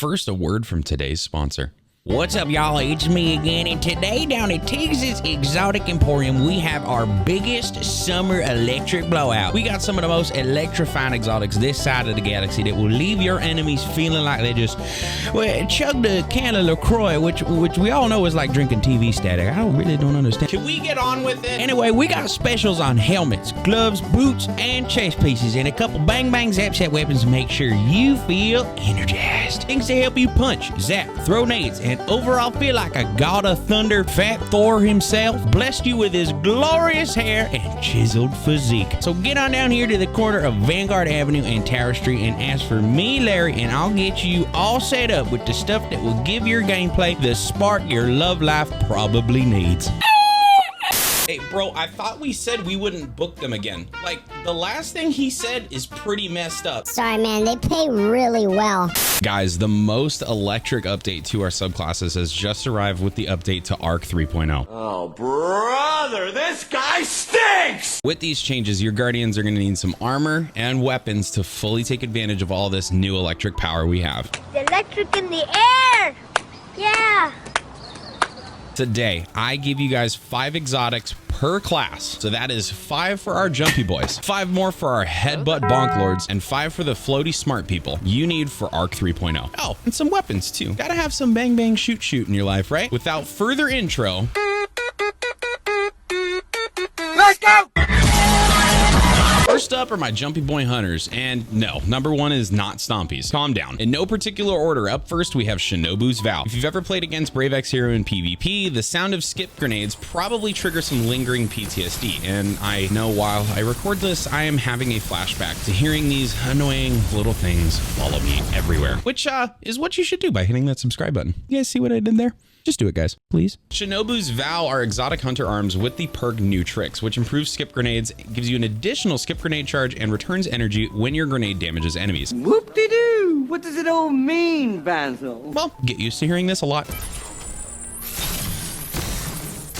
first, a word from today's sponsor. What's up, y'all? It's me again, and today down at Texas Exotic Emporium, we have our biggest summer electric blowout. We got some of the most electrifying exotics this side of the galaxy that will leave your enemies feeling like they just, well, chugged a can of LaCroix, which we all know is like drinking TV static. I really don't understand. Can we get on with it? Anyway, we got specials on helmets, gloves, boots, and chest pieces, and a couple Bang Bang Zap Set weapons to make sure you feel energized. Things to help you punch, zap, throw nades, and overall feel like a god of thunder. Fat Thor himself blessed you with his glorious hair and chiseled physique. So get on down here to the corner of Vanguard Avenue and Tower Street and ask for me, Larry, and I'll get you all set up with the stuff that will give your gameplay the spark your love life probably needs. Hey, bro, I thought we said we wouldn't book them again. Like, the last thing he said is pretty messed up. Sorry, man, they pay really well. Guys, the most electric update to our subclasses has just arrived with the update to Arc 3.0. Oh, brother, this guy stinks! With these changes, your Guardians are going to need some armor and weapons to fully take advantage of all this new electric power we have. The electric in the air! Yeah! Today, I give you guys 5 exotics per class. So that is 5 for our jumpy boys, 5 more for our headbutt bonk lords, and 5 for the floaty smart people you need for Arc 3.0. Oh, and some weapons too. Gotta have some bang bang shoot shoot in your life, right? Without further intro, Let's go! first up are my jumpy boy hunters, and no, number 1 is not Stompies. Calm down. In no particular order, up first we have Shinobu's Vow. If you've ever played against Brave X Hero in PvP, the sound of skip grenades probably triggers some lingering PTSD, and I know while I record this, I am having a flashback to hearing these annoying little things follow me everywhere, which is what you should do by hitting that subscribe button. You guys see what I did there? Just do it, guys, please. Shinobu's Vow are exotic hunter arms with the perk New Tricks, which improves skip grenades, gives you an additional skip grenade charge, and returns energy when your grenade damages enemies. Whoop-de-doo! What does it all mean, Basil? Well, get used to hearing this a lot.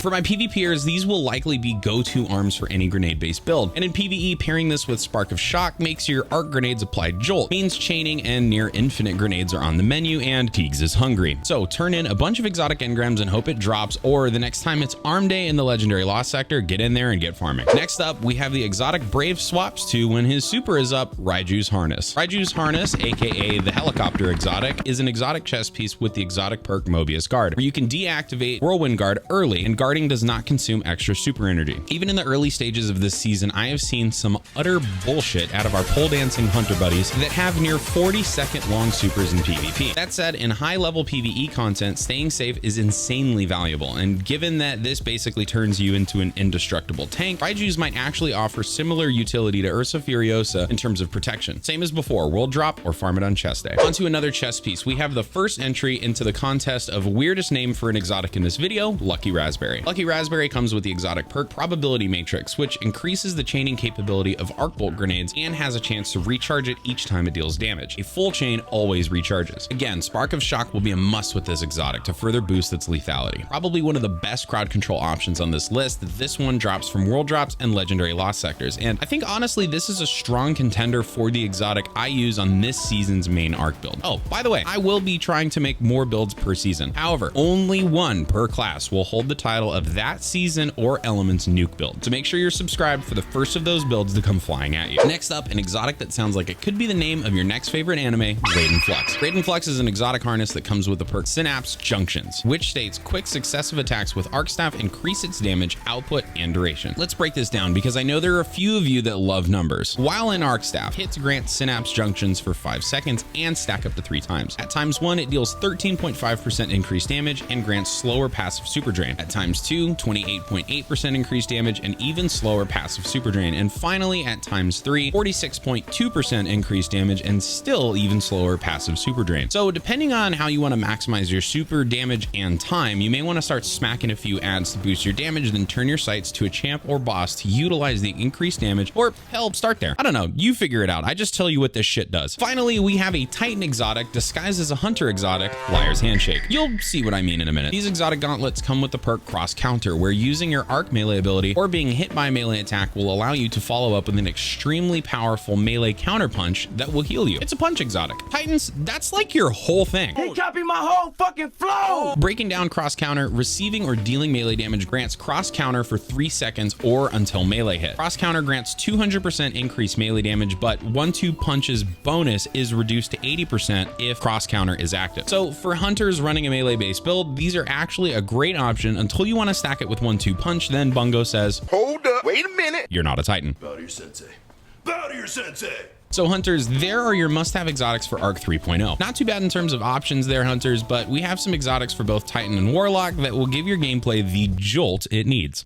For my PvPers, these will likely be go-to arms for any grenade-based build. And in PvE, pairing this with Spark of Shock makes your arc grenades apply jolt, means chaining and near infinite grenades are on the menu, and Teagues is hungry. So turn in a bunch of exotic engrams and hope it drops, or the next time it's Arm Day in the Legendary Lost Sector, get in there and get farming. Next up, we have the exotic Brave swaps to when his super is up, Raiju's Harness. Raiju's Harness, aka the helicopter exotic, is an exotic chest piece with the exotic perk Mobius Guard, where you can deactivate Whirlwind Guard early, and guarding does not consume extra super energy. Even in the early stages of this season, I have seen some utter bullshit out of our pole dancing hunter buddies that have near 40-second long supers in PvP. That said, in high level PvE content, staying safe is insanely valuable, and given that this basically turns you into an indestructible tank, Raiju's might actually offer similar utility to Ursa Furiosa in terms of protection. Same as before, world drop or farm it on chest day. On to another chest piece. We have the first entry into the contest of weirdest name for an exotic in this video, Lucky Raspberry. Lucky Raspberry comes with the exotic perk Probability Matrix, which increases the chaining capability of arc bolt grenades and has a chance to recharge it each time it deals damage. A full chain always recharges. Again, Spark of Shock will be a must with this exotic to further boost its lethality. Probably one of the best crowd control options on this list. This one drops from world drops and legendary lost sectors, and I think honestly this is a strong contender for the exotic I use on this season's main arc build. Oh, by the way, I will be trying to make more builds per season. However, only 1 per class will hold the title of that season or element's nuke build. So make sure you're subscribed for the first of those builds to come flying at you. Next up, an exotic that sounds like it could be the name of your next favorite anime, Raiden Flux. Raiden Flux is an exotic harness that comes with the perk Synapse Junctions, which states quick successive attacks with arc staff increase its damage, output, and duration. Let's break this down because I know there are a few of you that love numbers. While in arc staff, hits grant Synapse Junctions for 5 seconds and stack up to 3 times. At times 1, it deals 13.5% increased damage and grants slower passive super drain. At times 2, 28.8% increased damage and even slower passive super drain. And finally, at times 3, 46.2% increased damage and still even slower passive super drain. So depending on how you want to maximize your super damage and time, you may want to start smacking a few ads to boost your damage, then turn your sights to a champ or boss to utilize the increased damage, or hell, start there. I don't know, you figure it out. I just tell you what this shit does. Finally, we have a Titan exotic disguised as a hunter exotic, Liar's Handshake. You'll see what I mean in a minute. These exotic gauntlets come with the perk Cross cross counter, where using your arc melee ability or being hit by a melee attack will allow you to follow up with an extremely powerful melee counter punch that will heal you. It's a punch exotic. Titans, that's like your whole thing. He copied my whole fucking flow! Breaking down cross counter, receiving or dealing melee damage grants cross counter for 3 seconds or until melee hit. Cross counter grants 200% increased melee damage, but 1-2 punches bonus is reduced to 80% if cross counter is active. So for hunters running a melee based build, these are actually a great option until you want to stack it with 1-2 punch. Then Bungo says, Hold up, wait a minute. you're not a Titan. Bow to your sensei. Bow to your sensei. So hunters, there are your must-have exotics for Arc 3.0. Not too bad in terms of options there, hunters, but we have some exotics for both Titan and Warlock that will give your gameplay the jolt it needs.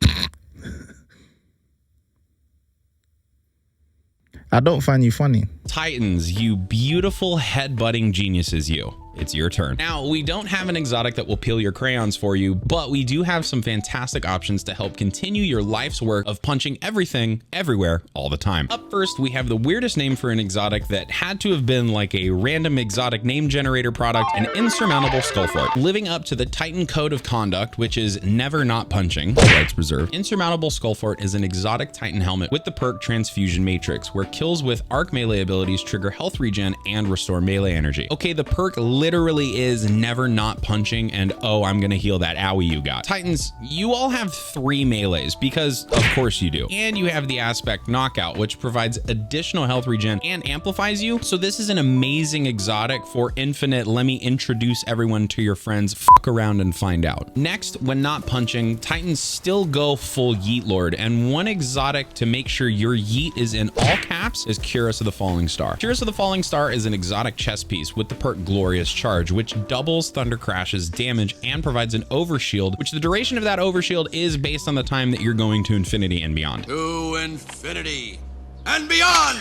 I don't find you funny. Titans, you beautiful head-butting geniuses, you. It's your turn. Now, we don't have an exotic that will peel your crayons for you, but we do have some fantastic options to help continue your life's work of punching everything, everywhere, all the time. Up first, we have the weirdest name for an exotic that had to have been like a random exotic name generator product, an Insurmountable Skullfort. Living up to the Titan code of conduct, which is never not punching, all rights reserved. Insurmountable Skullfort is an exotic Titan helmet with the perk Transfusion Matrix, where kills with arc melee abilities trigger health regen and restore melee energy. Okay, the perk literally is never not punching and oh, I'm gonna heal that owie you got. Titans, you all have 3 melees because of course you do. And you have the aspect knockout, which provides additional health regen and amplifies you. So this is an amazing exotic for infinite, let me introduce everyone to your friends, fuck around and find out. Next, when not punching, Titans still go full Yeet Lord, and one exotic to make sure your Yeet is in all caps is Cuirass of the Falling Star. Cuirass of the Falling Star is an exotic chest piece with the perk Glorious Charge, which doubles Thunder Crash's damage and provides an overshield, which the duration of that overshield is based on the time that you're going to infinity and beyond. To infinity and beyond!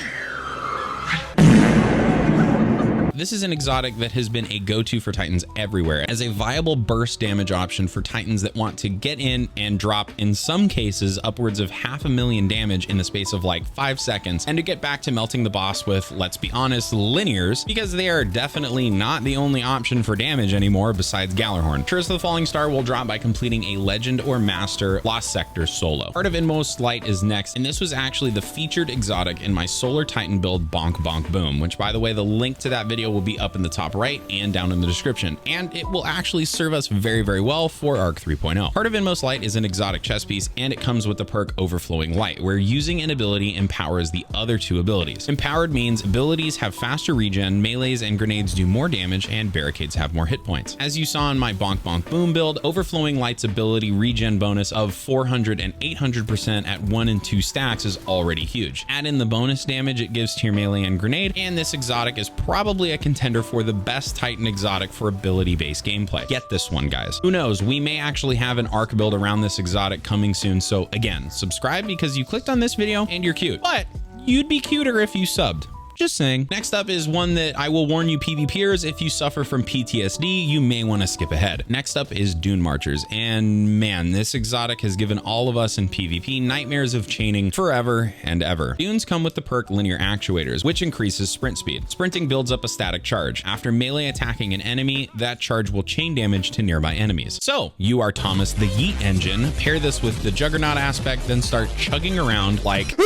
This is an exotic that has been a go-to for Titans everywhere as a viable burst damage option for Titans that want to get in and drop, in some cases, upwards of 500,000 damage in the space of like 5 seconds, and to get back to melting the boss with, let's be honest, linears, because they are definitely not the only option for damage anymore besides Gallarhorn. Cuirass of the Falling Star will drop by completing a Legend or Master Lost Sector solo. Part of Inmost Light is next, and this was actually the featured exotic in my Solar Titan build Bonk Bonk Boom, which by the way, the link to that video will be up in the top right and down in the description, and it will actually serve us very, very well for Arc 3.0. Part of Inmost Light is an exotic chess piece, and it comes with the perk Overflowing Light, where using an ability empowers the other 2 abilities. Empowered means abilities have faster regen, melees and grenades do more damage, and barricades have more hit points. As you saw in my Bonk Bonk Boom build, Overflowing Light's ability regen bonus of 400 and 800% at 1 and 2 stacks is already huge. Add in the bonus damage it gives to your melee and grenade, and this exotic is probably a contender for the best Titan exotic for ability-based gameplay. Get this one, guys. Who knows, we may actually have an arc build around this exotic coming soon, so again, subscribe because you clicked on this video and you're cute, but you'd be cuter if you subbed. Just saying. Next up is one that I will warn you PvPers, if you suffer from PTSD, you may want to skip ahead. Next up is Dunemarchers, and man, this exotic has given all of us in PvP nightmares of chaining forever and ever. Dunes come with the perk Linear Actuators, which increases sprint speed. Sprinting builds up a static charge. After melee attacking an enemy, that charge will chain damage to nearby enemies. So you are Thomas the Yeet Engine, pair this with the Juggernaut aspect, then start chugging around like...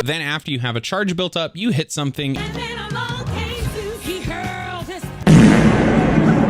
Then after you have a charge built up, you hit something.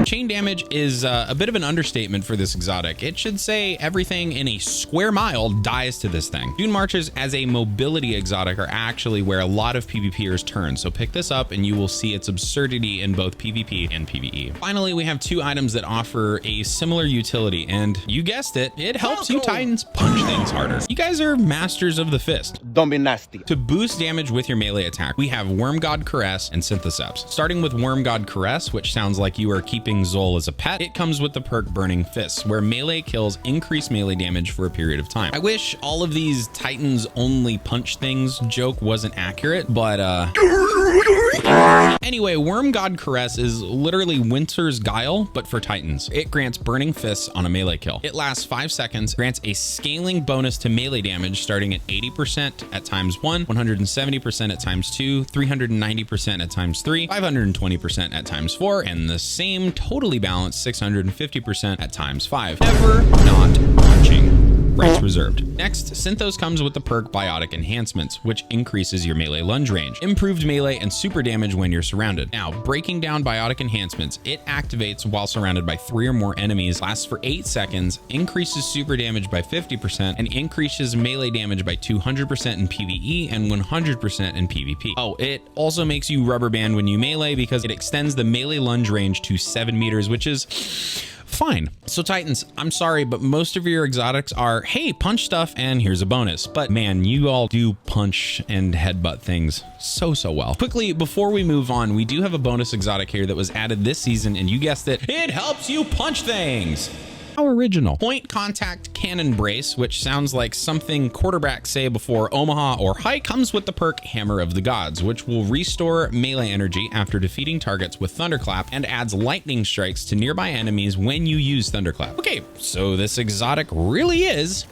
Chain damage is a bit of an understatement for this exotic. It should say everything in a square mile dies to this thing. Dunemarchers as a mobility exotic are actually where a lot of PvPers turn, so pick this up and you will see its absurdity in both PvP and PvE. Finally, we have 2 items that offer a similar utility, and you guessed it, it helps you Titans punch things harder. You guys are masters of the fist. Don't be nasty. To boost damage with your melee attack, we have Wormgod Cuirass and Synthoceps. Starting with Wormgod Cuirass, which sounds like you are keeping Zol as a pet, it comes with the perk Burning Fists, where melee kills increase melee damage for a period of time. I wish all of these Titans only punch things joke wasn't accurate, but Anyway, Wormgod Cuirass is literally Winter's Guile, but for Titans. It grants Burning Fists on a melee kill. It lasts 5 seconds, grants a scaling bonus to melee damage starting at 80% at ×1, 170% at ×2, 390% at ×3, 520% at ×4, and the same totally balanced 650% at ×5. Never not punching. Rights reserved. Next, Synthos comes with the perk Biotic Enhancements, which increases your melee lunge range, improved melee and super damage when you're surrounded. Now, breaking down Biotic Enhancements, it activates while surrounded by 3 or more enemies, lasts for 8 seconds, increases super damage by 50%, and increases melee damage by 200% in PvE and 100% in PvP. Oh, it also makes you rubber band when you melee because it extends the melee lunge range to 7 meters, which is fine. So Titans, I'm sorry, but most of your exotics are, hey, punch stuff and here's a bonus. But man, you all do punch and headbutt things so well. Quickly, before we move on, we do have a bonus exotic here that was added this season, and you guessed it, it helps you punch things. How original. Point Contact Cannon Brace, which sounds like something quarterbacks say before Omaha or Hike, comes with the perk Hammer of the Gods, which will restore melee energy after defeating targets with Thunderclap and adds lightning strikes to nearby enemies when you use Thunderclap. Okay, so this exotic really is...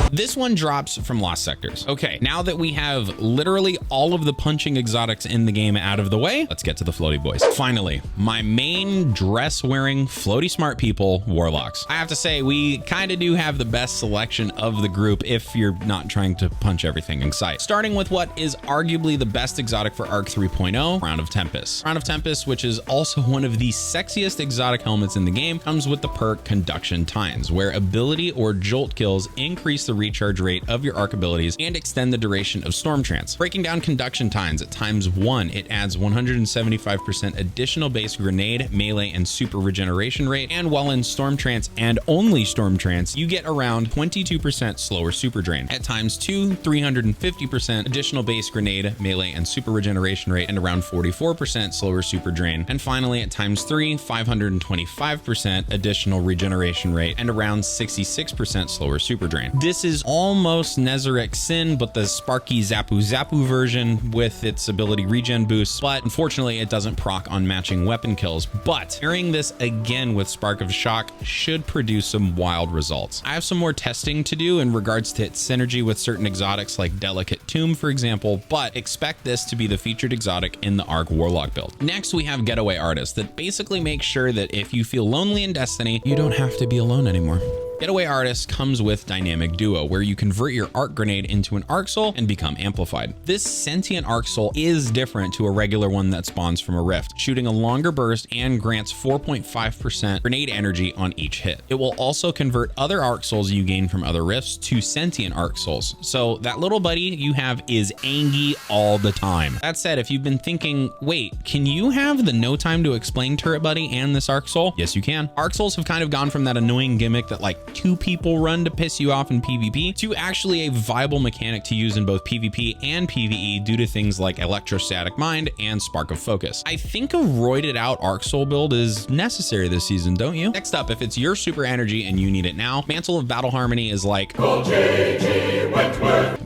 This one drops from Lost Sectors. Okay, now that we have literally all of the punching exotics in the game out of the way, let's get to the floaty boys. Finally, my main dress-wearing, floaty smart people, Warlocks. I have to say, we kind of do have the best selection of the group if you're not trying to punch everything in sight. Starting with what is arguably the best exotic for Arc 3.0, Crown of Tempests. Crown of Tempests, which is also one of the sexiest exotic helmets in the game, comes with the perk Conduction Tines, where ability or jolt kills increase the recharge rate of your arc abilities and extend the duration of Storm Trance. Breaking down Conduction Tines at ×1, it adds 175% additional base grenade, melee, and super regeneration rate, and while in Storm Trance and only Storm Trance, you get around 22% slower super drain. At ×2, 350% additional base grenade, melee, and super regeneration rate, and around 44% slower super drain. And finally, at ×3, 525% additional regeneration rate, and around 66% slower super drain. This is almost Nezarec Sin, but the Sparky Zapu Zapu version with its ability regen boost, but unfortunately it doesn't proc on matching weapon kills. But pairing this again with Spark of Shock should produce some wild results. I have some more testing to do in regards to its synergy with certain exotics like Delicate Tomb, for example, but expect this to be the featured exotic in the Arc Warlock build. Next, we have Getaway Artist that basically makes sure that if you feel lonely in Destiny, you don't have to be alone anymore. Getaway Artist comes with Dynamic Duo, where you convert your Arc Grenade into an Arc Soul and become amplified. This sentient Arc Soul is different to a regular one that spawns from a rift, shooting a longer burst and grants 4.5% grenade energy on each hit. It will also convert other Arc Souls you gain from other rifts to sentient Arc Souls, so that little buddy you have is angy all the time. That said, if you've been thinking, wait, can you have the no time to explain turret buddy and this Arc Soul? Yes, you can. Arc Souls have kind of gone from that annoying gimmick that like 2 people run to piss you off in PvP to actually a viable mechanic to use in both PvP and PvE due to things like Electrostatic Mind and Spark of Focus. I think a roided out Arc Soul build is necessary this season, don't you? Next up, if it's your super energy and you need it now, Mantle of Battle Harmony is like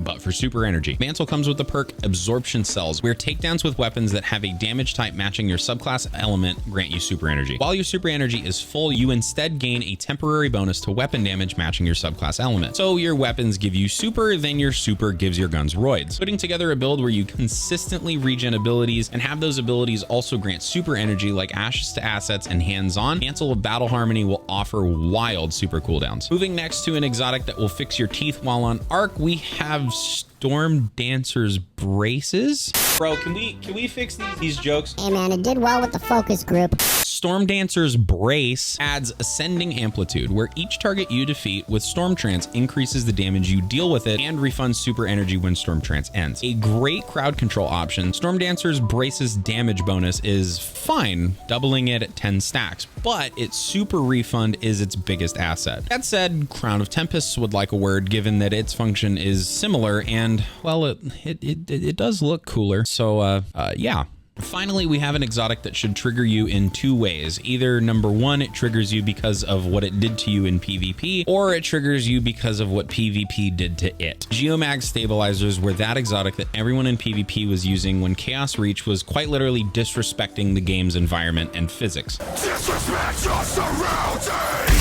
but for super energy. Mantle comes with the perk Absorption Cells, where takedowns with weapons that have a damage type matching your subclass element grant you super energy. While your super energy is full, you instead gain a temporary bonus to weapon damage matching your subclass element. So your weapons give you super, then your super gives your guns roids. Putting together a build where you consistently regen abilities and have those abilities also grant super energy like Ashes to Assets and Hands-On, Mantle of Battle Harmony will offer wild super cooldowns. Moving next to an exotic that will fix your teeth while on Arc, we have Stormdancer's Braces. Bro, can we fix these jokes? Hey man, it did well with the focus group. Stormdancer's Brace adds Ascending Amplitude, where each target you defeat with Storm Trance increases the damage you deal with it and refunds super energy when Storm Trance ends. A great crowd control option, Stormdancer's Brace's damage bonus is fine, doubling it at 10 stacks, but its super refund is its biggest asset. That said, Crown of Tempests would like a word, given that its function is similar and, well, it does look cooler. So, yeah. Finally, we have an exotic that should trigger you in two ways. Either number one, it triggers you because of what it did to you in PvP, or it triggers you because of what PvP did to it. Geomag Stabilizers were that exotic that everyone in PvP was using when Chaos Reach was quite literally disrespecting the game's environment and physics. Disrespect your surroundings!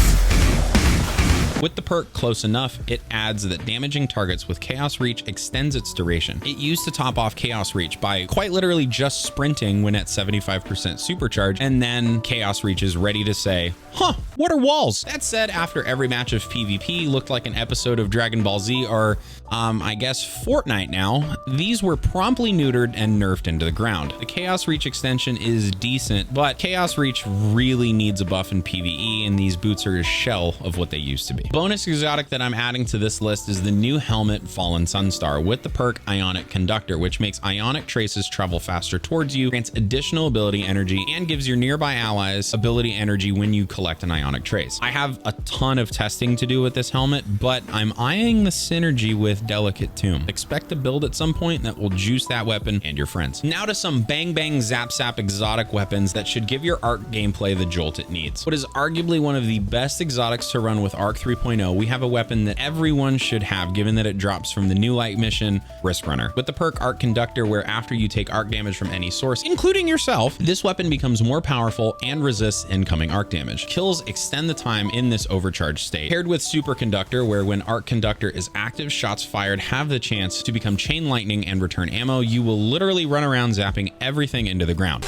With the perk Close Enough, it adds that damaging targets with Chaos Reach extends its duration. It used to top off Chaos Reach by quite literally just sprinting when at 75% supercharge, and then Chaos Reach is ready to say, huh, what are walls? That said, after every match of PvP looked like an episode of Dragon Ball Z or, I guess Fortnite now, these were promptly neutered and nerfed into the ground. The Chaos Reach extension is decent, but Chaos Reach really needs a buff in PvE, and these boots are a shell of what they used to be. Bonus exotic that I'm adding to this list is the new helmet Fallen Sunstar with the perk Ionic Conductor, which makes ionic traces travel faster towards you, grants additional ability energy, and gives your nearby allies ability energy when you collect an ionic trace. I have a ton of testing to do with this helmet, but I'm eyeing the synergy with Delicate Tomb. Expect a build at some point that will juice that weapon and your friends. Now to some bang bang zap zap exotic weapons that should give your Arc gameplay the jolt it needs. What is arguably one of the best exotics to run with Arc 3.0, we have a weapon that everyone should have given that it drops from the new light mission, Riskrunner. With the perk Arc Conductor, where after you take arc damage from any source, including yourself, this weapon becomes more powerful and resists incoming arc damage. Kills extend the time in this overcharged state. Paired with Super Conductor, where when Arc Conductor is active, shots fired have the chance to become chain lightning and return ammo. You will literally run around zapping everything into the ground.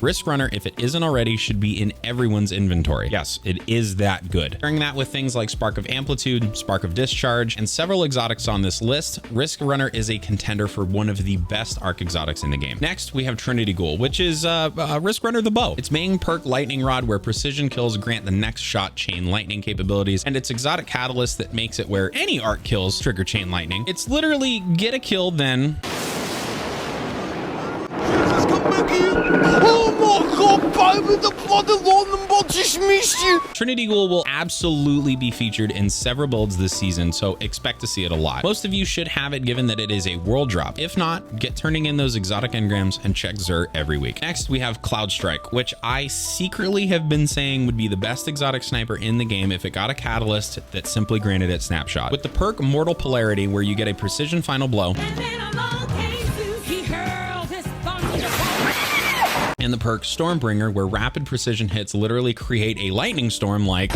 Riskrunner, if it isn't already, should be in everyone's inventory. Yes, it is that good. Pairing that with things like Spark of Amplitude, Spark of Discharge, and several exotics on this list, Riskrunner is a contender for one of the best arc exotics in the game. Next, we have Trinity Ghoul, which is Riskrunner the bow. Its main perk Lightning Rod, where precision kills grant the next shot chain lightning capabilities, and its exotic catalyst that makes it where any arc kills trigger chain lightning. It's literally get a kill, then Trinity Ghoul will absolutely be featured in several builds this season, so expect to see it a lot. Most of you should have it given that it is a world drop. If not, get turning in those exotic engrams and check Xur every week. Next, we have Cloudstrike, which I secretly have been saying would be the best exotic sniper in the game if it got a catalyst that simply granted it snapshot. With the perk Mortal Polarity, where you get a precision final blow, and the perk Stormbringer, where rapid precision hits literally create a lightning storm like.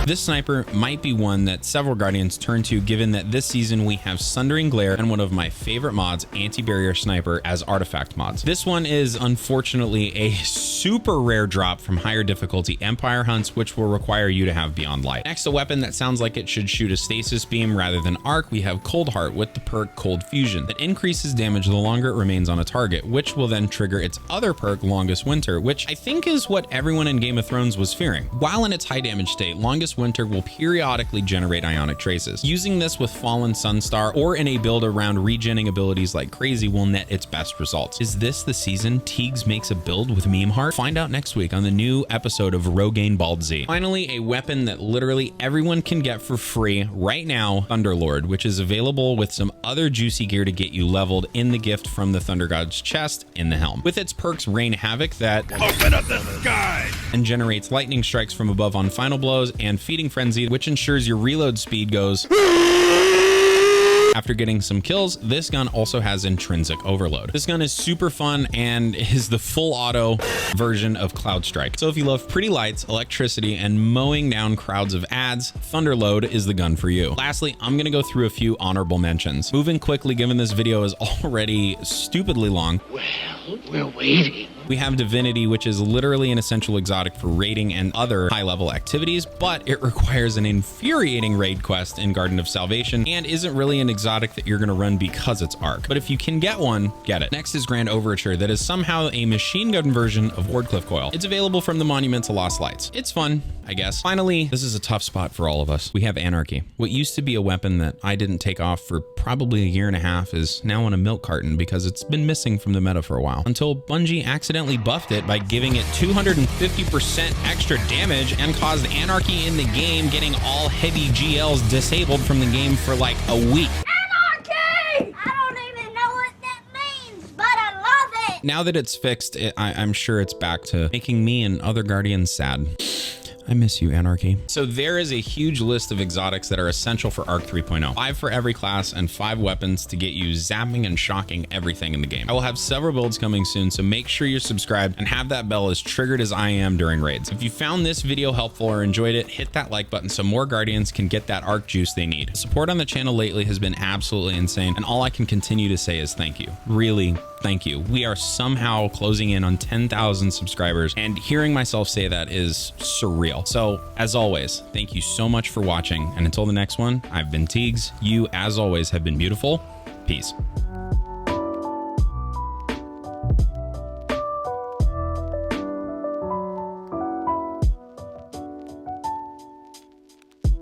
This sniper might be one that several Guardians turn to, given that this season we have Sundering Glare and one of my favorite mods, Anti-Barrier Sniper, as artifact mods. This one is unfortunately a super rare drop from higher difficulty Empire hunts, which will require you to have Beyond Light. Next, a weapon that sounds like it should shoot a stasis beam rather than arc, we have Coldheart with the perk Cold Fusion that increases damage the longer it remains on a target, which will then trigger its other perk Longest Winter, which I think is what everyone in Game of Thrones was fearing. While in its high damage state, Longest Winter will periodically generate ionic traces. Using this with Fallen Sunstar or in a build around regenning abilities like Crazy will net its best results. Is this the season Teagues makes a build with Meme Heart? Find out next week on the new episode of Rogaine Bald Z. Finally, a weapon that literally everyone can get for free right now, Thunderlord, which is available with some other juicy gear to get you leveled in the gift from the Thunder God's chest in the helm. With its perks Rain Havoc that open up the sky and generates lightning strikes from above on final blows, and Feeding Frenzy, which ensures your reload speed goes after getting some kills. This gun also has intrinsic overload. This gun is super fun and is the full auto version of Cloudstrike. So if you love pretty lights, electricity, and mowing down crowds of ads, Thunderlord is the gun for you. Lastly, I'm gonna go through a few honorable mentions. Moving quickly, given this video is already stupidly long. Well, we're waiting. We have Divinity, which is literally an essential exotic for raiding and other high-level activities, but it requires an infuriating raid quest in Garden of Salvation and isn't really an exotic that you're going to run because it's arc. But if you can get one, get it. Next is Grand Overture, that is somehow a machine gun version of Wardcliff Coil. It's available from the Monument to Lost Lights. It's fun. I guess. Finally, this is a tough spot for all of us. We have Anarchy. What used to be a weapon that I didn't take off for probably a year and a half is now in a milk carton because it's been missing from the meta for a while, until Bungie accidentally buffed it by giving it 250% extra damage and caused Anarchy in the game, getting all heavy GLs disabled from the game for like a week. Anarchy! I don't even know what that means, but I love it! Now that it's fixed, I'm sure it's back to making me and other Guardians sad. I miss you, Anarchy. So there is a huge list of exotics that are essential for Arc 3.0. 5 for every class and 5 weapons to get you zapping and shocking everything in the game. I will have several builds coming soon, so make sure you're subscribed and have that bell as triggered as I am during raids. If you found this video helpful or enjoyed it, hit that like button so more Guardians can get that Arc juice they need. Support on the channel lately has been absolutely insane, and all I can continue to say is thank you. Really, thank you. We are somehow closing in on 10,000 subscribers, and hearing myself say that is surreal. So as always, thank you so much for watching, and until the next one, I've been Teagues. You, as always, have been beautiful. Peace.